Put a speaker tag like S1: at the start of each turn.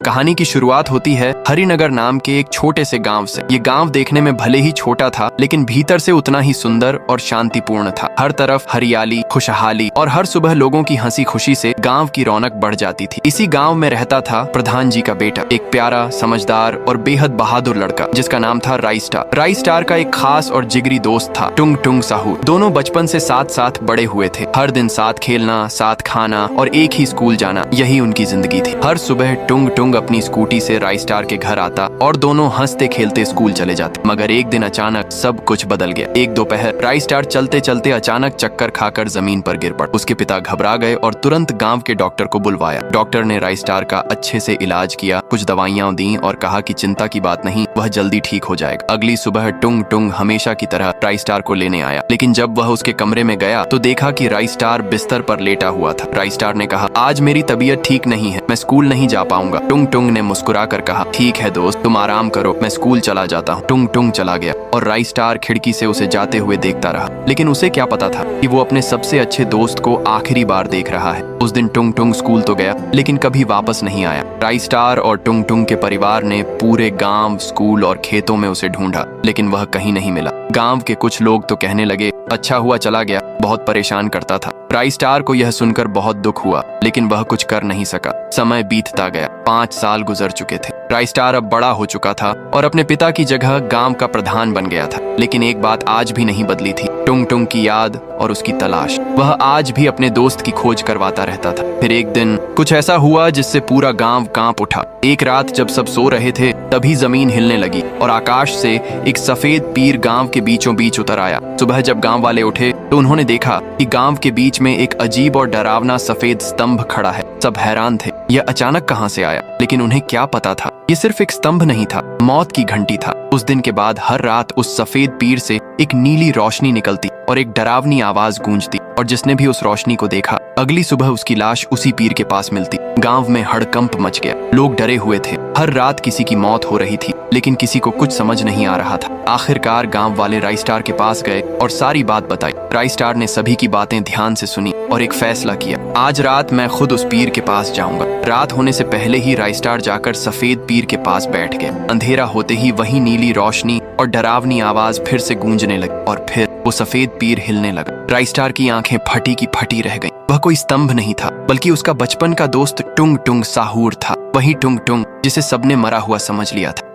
S1: कहानी की शुरुआत होती है हरिनगर नाम के एक छोटे से गांव से। ये गांव देखने में भले ही छोटा था, लेकिन भीतर से उतना ही सुंदर और शांतिपूर्ण था। हर तरफ हरियाली, खुशहाली और हर सुबह लोगों की हंसी खुशी से गांव की रौनक बढ़ जाती थी। इसी गांव में रहता था प्रधान जी का बेटा, एक प्यारा, समझदार और बेहद बहादुर लड़का जिसका नाम था राइस्टार। राइस्टार का एक खास और जिगरी दोस्त था टुंग टुंग साहू। दोनों बचपन से साथ साथ बड़े हुए थे। हर दिन साथ खेलना, साथ खाना और एक ही स्कूल जाना, यही उनकी जिंदगी थी। हर सुबह टुंग टुंग अपनी स्कूटी से राइस्टार के घर आता और दोनों हंसते खेलते स्कूल चले जाते। मगर एक दिन अचानक सब कुछ बदल गया। एक दोपहर राइस्टार चलते चलते अचानक चक्कर खाकर जमीन पर गिर पड़ा। उसके पिता घबरा गए और तुरंत गांव के डॉक्टर को बुलवाया। डॉक्टर ने राइस्टार का अच्छे से इलाज किया, कुछ दवाइयां दी और कहा कि चिंता की बात नहीं, वह जल्दी ठीक हो जाएगा। अगली सुबह टुंग टुंग हमेशा की तरह राइस्टार को लेने आया, लेकिन जब वह उसके कमरे में गया तो देखा कि राइस्टार बिस्तर पर लेटा हुआ था। राइस्टार ने कहा, आज मेरी तबीयत ठीक नहीं है, मैं स्कूल नहीं जा पाऊंगा। टुंग टुंग ने मुस्कुरा कर कहा, ठीक है दोस्त, तुम आराम करो, मैं स्कूल चला जाता हूँ। टुंग टुंग चला गया और राइस्टार खिड़की से उसे जाते हुए देखता रहा। लेकिन उसे क्या पता था कि वो अपने सबसे अच्छे दोस्त को आखिरी बार देख रहा है। उस दिन टुंग टुंग स्कूल तो गया, लेकिन कभी वापस नहीं आया। राइस्टार और टुंग टुंग के परिवार ने पूरे गांव, स्कूल और खेतों में उसे ढूंढा, लेकिन वह कहीं नहीं मिला। गांव के कुछ लोग तो कहने लगे, अच्छा हुआ चला गया, बहुत परेशान करता था। राइस्टार को यह सुनकर बहुत दुख हुआ, लेकिन वह कुछ कर नहीं सका। समय बीतता गया, 5 साल गुजर चुके थे। राइस्टार अब बड़ा हो चुका था और अपने पिता की जगह गांव का प्रधान बन गया था। लेकिन एक बात आज भी नहीं बदली थी, टुंग टुंग की याद और उसकी तलाश। वह आज भी अपने दोस्त की खोज करवाता रहता था। फिर एक दिन कुछ ऐसा हुआ जिससे पूरा गांव कांप उठा। एक रात जब सब सो रहे थे, तभी जमीन हिलने लगी और आकाश से एक सफेद पीर गांव के बीचों बीच उतर आया। सुबह जब गांव वाले उठे तो उन्होंने देखा कि गांव के बीच में एक अजीब और डरावना सफेद स्तंभ खड़ा है। सब हैरान थे, यह अचानक कहां से आया? लेकिन उन्हें क्या पता था, ये सिर्फ एक स्तंभ नहीं था, मौत की घंटी था। उस दिन के बाद हर रात उस सफेद पीर से एक नीली रोशनी निकलती और एक डरावनी आवाज गूंजती, और जिसने भी उस रोशनी को देखा, अगली सुबह उसकी लाश उसी पीर के पास मिलती। गांव में हड़कंप मच गया, लोग डरे हुए थे। हर रात किसी की मौत हो रही थी, लेकिन किसी को कुछ समझ नहीं आ रहा था। आखिरकार गांव वाले राइस्टार के पास गए और सारी बात बताई। राइस्टार ने सभी की बातें ध्यान से सुनी और एक फैसला किया, आज रात मैं खुद उस पीर के पास जाऊंगा। रात होने से पहले ही राइस्टार जाकर सफेद पीर के पास बैठ गया। अंधेरा होते ही वही नीली रोशनी और डरावनी आवाज फिर से गूंजने लगी और फिर वो सफेद पीर हिलने लगा। राइस्टार की आंखें फटी की फटी रह गईं। वह कोई स्तंभ नहीं था, बल्कि उसका बचपन का दोस्त टुंग टुंग साहूर था। वही टुंग टुंग जिसे सबने मरा हुआ समझ लिया था।